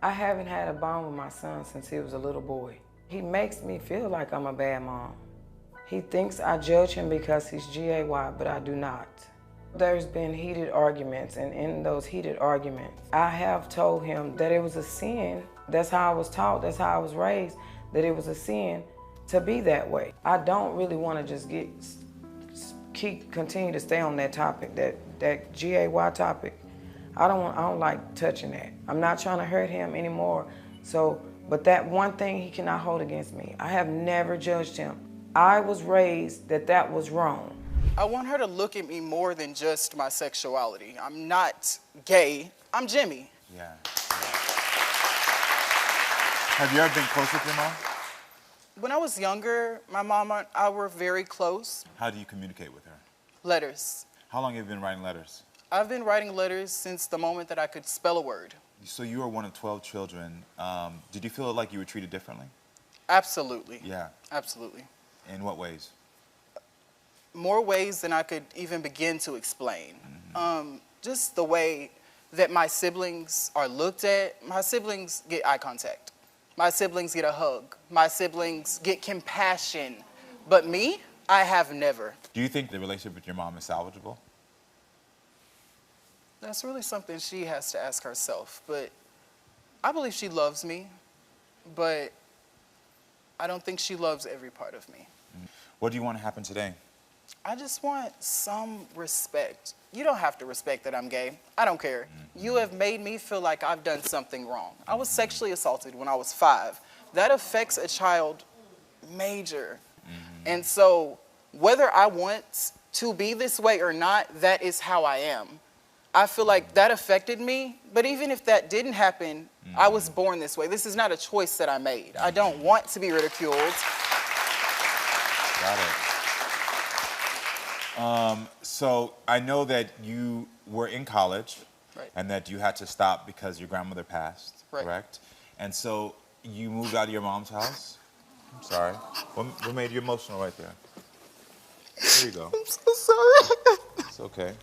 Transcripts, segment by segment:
I haven't had a bond with my son since he was a little boy. He makes me feel like I'm a bad mom. He thinks I judge him because he's GAY, but I do not. There's been heated arguments, and in those heated arguments, I have told him that it was a sin. That's how I was taught, that's how I was raised, that it was a sin to be that way. I don't really want to just continue to stay on that topic, that GAY topic. I don't like touching that. I'm not trying to hurt him anymore. But that one thing he cannot hold against me. I have never judged him. I was raised that was wrong. I want her to look at me more than just my sexuality. I'm not gay, I'm Jimmy. Yeah. Have you ever been close with your mom? When I was younger, my mom and I were very close. How do you communicate with her? Letters. How long have you been writing letters? I've been writing letters since the moment that I could spell a word. So you were one of 12 children. Did you feel like you were treated differently? Absolutely. Yeah. Absolutely. In what ways? More ways than I could even begin to explain. Just the way that my siblings are looked at. My siblings get eye contact. My siblings get a hug. My siblings get compassion. But me, I have never. Do you think the relationship with your mom is salvageable? That's really something she has to ask herself. But I believe she loves me, but I don't think she loves every part of me. What do you want to happen today? I just want some respect. You don't have to respect that I'm gay. I don't care. You have made me feel like I've done something wrong. I was sexually assaulted when I was 5. That affects a child major. And so whether I want to be this way or not, that is how I am. I feel like that affected me, but even if that didn't happen, I was born this way. This is not a choice that I made. I don't want to be ridiculed. Got it. So I know that you were in college, Right. and that you had to stop because your grandmother passed, Right. correct? And so you moved out of your mom's house? I'm sorry. What made you emotional right there? There you go. I'm so sorry. It's okay.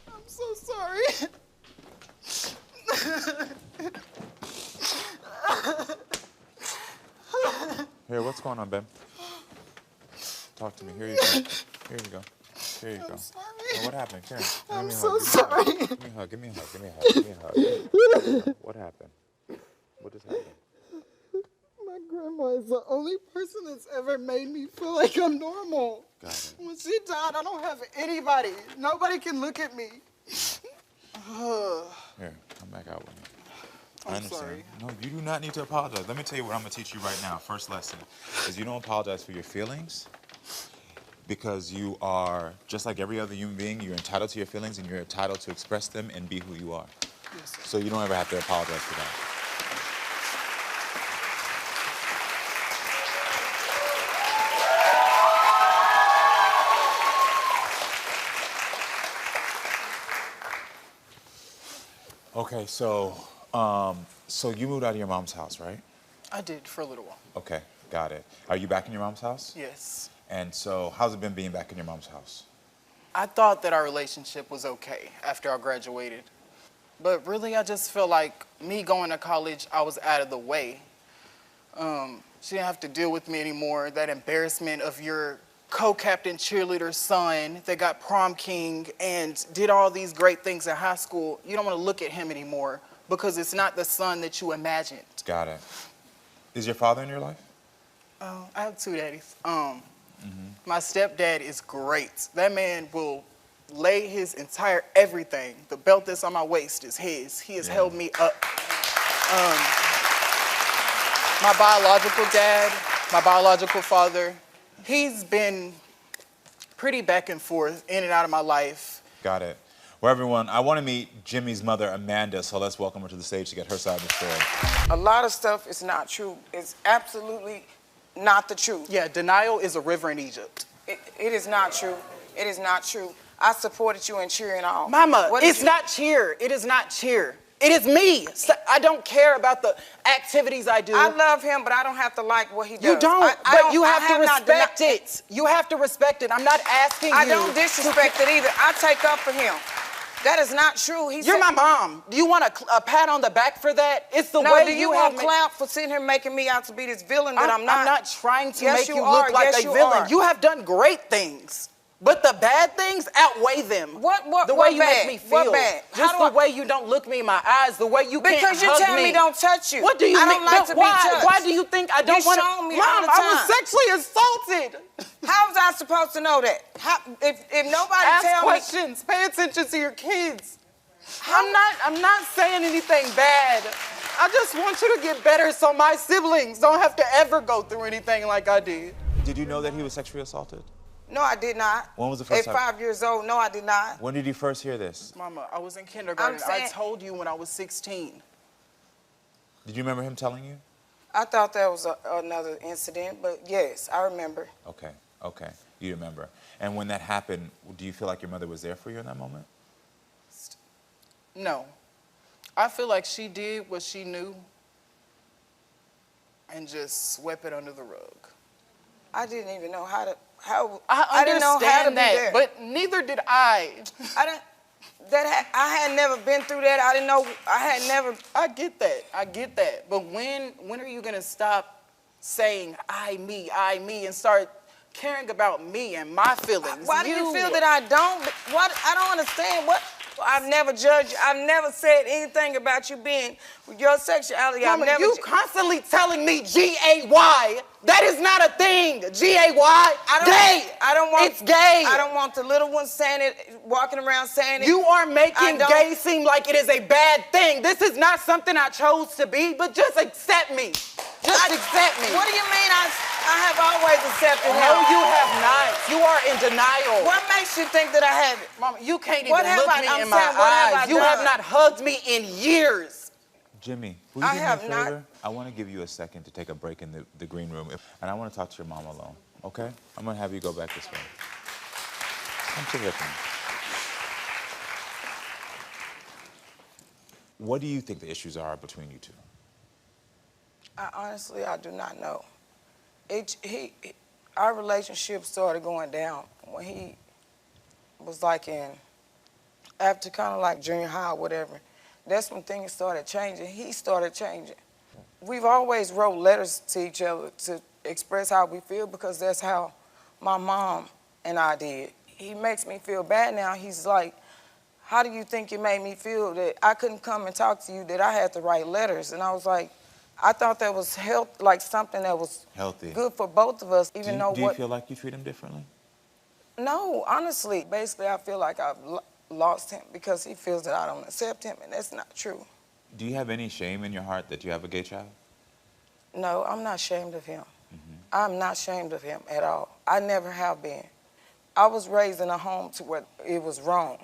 I'm so sorry. Here, what's going on, Ben? Talk to me. Here you go. Here you go. Here you go. I'm sorry. Oh, what happened? Karen, I'm so sorry. Give me a hug. Give me a hug. Give me a hug. Give me a hug. What happened? What just happened? My grandma is the only person that's ever made me feel like I'm normal. Got it. When she died, I don't have anybody. Nobody can look at me. Here, come back out with me. I understand. Sorry. No, you do not need to apologize. Let me tell you what I'm going to teach you right now. First lesson is you don't apologize for your feelings, because you are, just like every other human being, you're entitled to your feelings and you're entitled to express them and be who you are. Yes, sir. So you don't ever have to apologize for that. Okay, so you moved out of your mom's house, right? I did for a little while. Okay, got it. Are you back in your mom's house? Yes. And so how's it been being back in your mom's house? I thought that our relationship was okay after I graduated. But really, I just feel like me going to college, I was out of the way. She didn't have to deal with me anymore. That embarrassment of your co-captain cheerleader son that got prom king and did all these great things in high school. You don't want to look at him anymore because it's not the son that you imagined. Got it. Is your father in your life? I have 2 daddies. My stepdad is great. That man will lay his entire everything. The belt that's on my waist is his. He has held me up. My biological dad, my biological father, he's been pretty back and forth, in and out of my life. Got it. Well, everyone, I want to meet Jimmy's mother, Amanda, so let's welcome her to the stage to get her side of the story. A lot of stuff is not true. It's absolutely not the truth. Yeah, denial is a river in Egypt. It is not true. It is not true. I supported you in cheering all. Mama, it's not cheer. It is not cheer. It is me. I don't care about the activities I do. I love him, but I don't have to like what he does. You don't, but you have to respect it. You have to respect it. I'm not asking you. I don't disrespect it either. I take up for him. That is not true. You're my mom. Do you want a pat on the back for that? It's the way do you have want clout for sitting here making me out to be this villain that I'm not? I'm not trying to Yes, make you are. look like Yes, a villain. You have done great things. But the bad things outweigh them. The way you make me feel. What bad? Just the way you don't look me in my eyes. The way you can't hug me. Because you tell me don't touch you. What do you mean? I don't like to be touched. Why do you think I don't want to? Show me Mom, all the time. I was sexually assaulted. How was I supposed to know that? If nobody Ask tell questions. Pay attention to your kids. I'm not saying anything bad. I just want you to get better so my siblings don't have to ever go through anything like I did. Did you know that he was sexually assaulted? No, I did not. When was the first time? At 5 years old, no, I did not. When did you first hear this? Mama, I was in kindergarten. I told you when I was 16. Did you remember him telling you? I thought that was another incident, but yes, I remember. Okay, okay, you remember. And when that happened, do you feel like your mother was there for you in that moment? No. I feel like she did what she knew and just swept it under the rug. I didn't even know how to. I didn't know how to be that, there. but neither did I. I had never been through that. I didn't know. I had never. I get that. But when are you gonna stop saying I, me, and start caring about me and my feelings? Why do you feel that I don't? What? I don't understand. What? I've never judged you. I've never said anything about you being your sexuality. Mama, you constantly telling me G-A-Y. That is not a thing. G-A-Y. Gay. It's gay. I don't want the little ones saying it, walking around saying it. You are making gay seem like it is a bad thing. This is not something I chose to be, but just accept me. Just accept me. What do you mean I have always accepted him? No, you have not. You are in denial. What makes you think that I haven't? Mama, you can't even look me in my eyes. You have not hugged me in years. Jimmy, will you do me a favor? I want to give you a second to take a break in the green room, and I want to talk to your mom alone, okay? I'm going to have you go back this way. Come sit with me. What do you think the issues are between you two? Honestly, I do not know. Our relationship started going down when he was like after kind of like junior high or whatever. That's when things started changing. He started changing. We've always wrote letters to each other to express how we feel because that's how my mom and I did. He makes me feel bad now. He's like, how do you think it made me feel that I couldn't come and talk to you, that I had to write letters? And I was like, I thought that was like something that was healthy, good for both of us, even though do you feel like you treat him differently? No, honestly. Basically, I feel like I've lost him because he feels that I don't accept him, and that's not true. Do you have any shame in your heart that you have a gay child? No, I'm not ashamed of him. I'm not ashamed of him at all. I never have been. I was raised in a home to where it was wrong,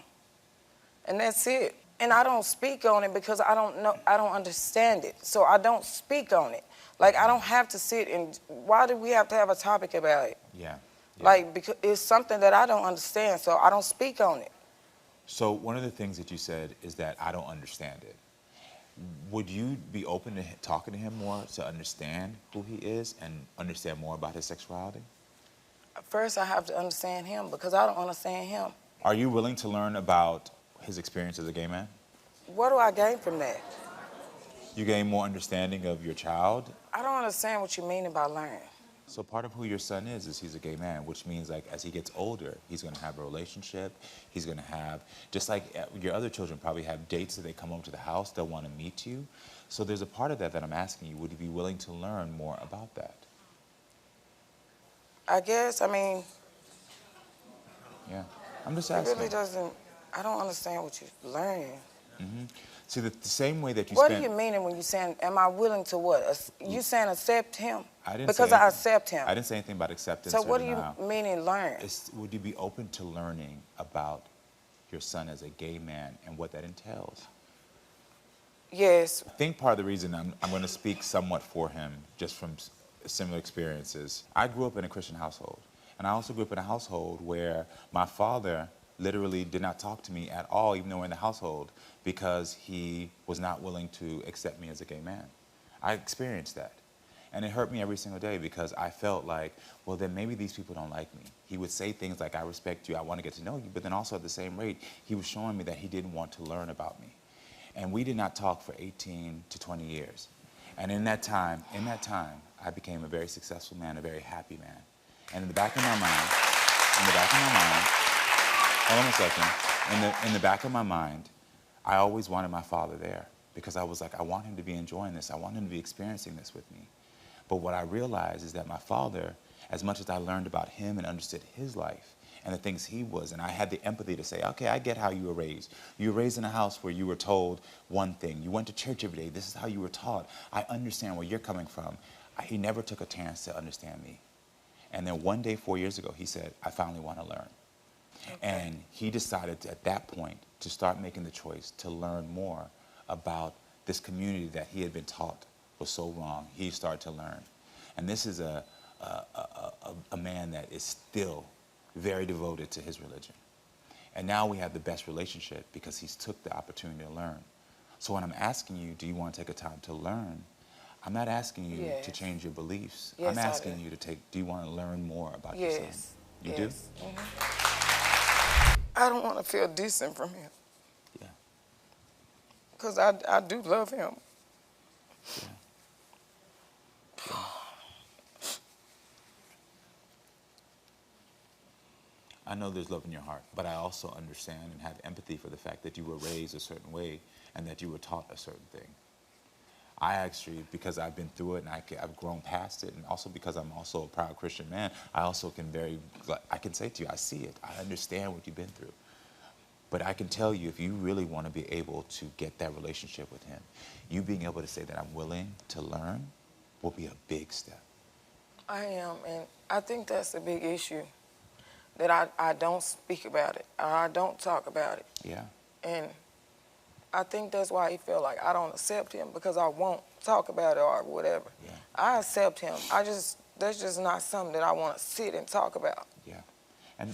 and that's it. And I don't speak on it because I don't know, I don't understand it. So I don't speak on it. Like, I don't have to sit and, why do we have to have a topic about it? Yeah. Like, because it's something that I don't understand, so I don't speak on it. So one of the things that you said is that I don't understand it. Would you be open to talking to him more to understand who he is and understand more about his sexuality? First, I have to understand him because I don't understand him. Are you willing to learn about his experience as a gay man? What do I gain from that? You gain more understanding of your child? I don't understand what you mean by learn. So part of who your son is he's a gay man, which means like as he gets older, he's gonna have a relationship, he's gonna have, just like your other children probably have dates that they come home to the house, they'll wanna meet you. So there's a part of that I'm asking you, would you be willing to learn more about that? I guess, I mean. Yeah, I'm just asking. It really doesn't, I don't understand what you're learning. See, the same way that you What do you mean when you're saying, am I willing to what? You saying accept him? I didn't because say I accept him. I didn't say anything about acceptance. So what do you mean in learn? Would you be open to learning about your son as a gay man and what that entails? Yes. I think part of the reason I'm going to speak somewhat for him, just from similar experiences. I grew up in a Christian household, and I also grew up in a household where my father literally did not talk to me at all, even though we're in the household, because he was not willing to accept me as a gay man. I experienced that. And it hurt me every single day because I felt like, well, then maybe these people don't like me. He would say things like, I respect you, I want to get to know you, but then also at the same rate, he was showing me that he didn't want to learn about me. And we did not talk for 18 to 20 years. And in that time, I became a very successful man, a very happy man. And in the back of my mind, hold on a second, in the back of my mind, I always wanted my father there because I was like, I want him to be enjoying this. I want him to be experiencing this with me. But what I realized is that my father, as much as I learned about him and understood his life and the things he was, and I had the empathy to say, okay, I get how you were raised. You were raised in a house where you were told one thing. You went to church every day. This is how you were taught. I understand where you're coming from. He never took a chance to understand me. And then one day, 4 years ago, he said, I finally want to learn. Okay. And he decided at that point to start making the choice to learn more about this community that he had been taught was so wrong. He started to learn. And this is a man that is still very devoted to his religion. And now we have the best relationship because he's took the opportunity to learn. So when I'm asking you, do you want to take a time to learn? I'm not asking you to change your beliefs. Yes, I'm asking you to do you want to learn more about your son? You do? Mm-hmm. I don't want to feel distant from him. Yeah. Because I do love him. Yeah. I know there's love in your heart, but I also understand and have empathy for the fact that you were raised a certain way and that you were taught a certain thing. I actually, because I've been through it and I've grown past it, and also because I'm also a proud Christian man, I also can I can say to you, I see it. I understand what you've been through. But I can tell you, if you really want to be able to get that relationship with him, you being able to say that I'm willing to learn will be a big step. I am, and I think that's a big issue, that I don't speak about it. I don't talk about it. Yeah. And I think that's why he felt like I don't accept him, because I won't talk about it or whatever. Yeah. I accept him. That's just not something that I want to sit and talk about. Yeah. And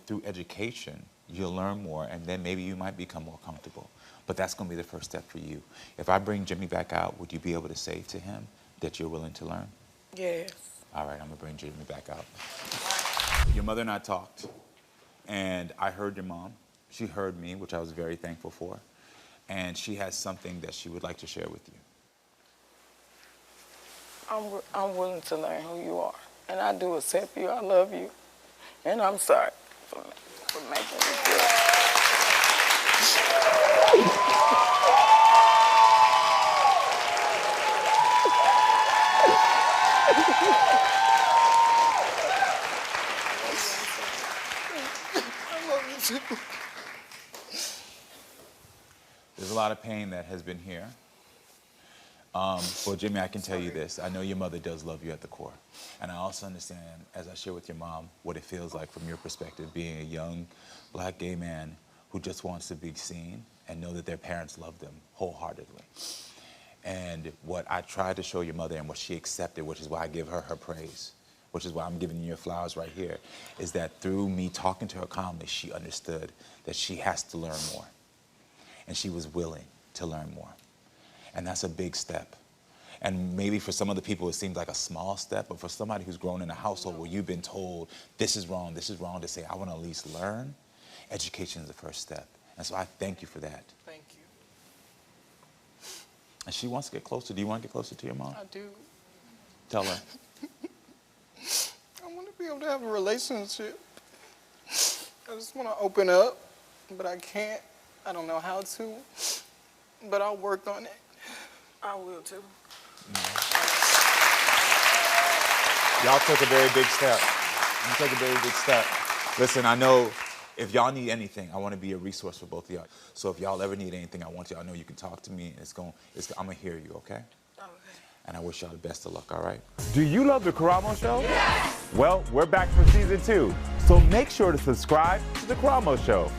through education, you'll learn more, and then maybe you might become more comfortable. But that's going to be the first step for you. If I bring Jimmy back out, would you be able to say to him that you're willing to learn? Yes. All right, I'm going to bring Jimmy back out. Your mother and I talked, and I heard your mom. She heard me, which I was very thankful for. And she has something that she would like to share with you. I'm willing to learn who you are. And I do accept you. I love you. And I'm sorry for making me feel. I love you too. There's a lot of pain that has been here. Well, Jimmy, I can tell you this. I know your mother does love you at the core. And I also understand, as I share with your mom, what it feels like from your perspective, being a young black gay man who just wants to be seen and know that their parents love them wholeheartedly. And what I tried to show your mother and what she accepted, which is why I give her her praise, which is why I'm giving you your flowers right here, is that through me talking to her calmly, she understood that she has to learn more. And she was willing to learn more. And that's a big step. And maybe for some other people it seems like a small step, but for somebody who's grown in a household where you've been told this is wrong, to say I want to at least learn, education is the first step. And so I thank you for that. Thank you. And she wants to get closer. Do you want to get closer to your mom? I do. Tell her. I want to be able to have a relationship. I just want to open up, but I can't. I don't know how to, but I'll work on it. I will too. Y'all took a very big step. You took a very big step. Listen, I know if y'all need anything, I want to be a resource for both of y'all. So if y'all ever need anything, I want y'all to know you can talk to me. I'm going to hear you, okay? Okay. And I wish y'all the best of luck, all right? Do you love the Karamo Show? Yes! Well, we're back for season 2. So make sure to subscribe to the Karamo Show.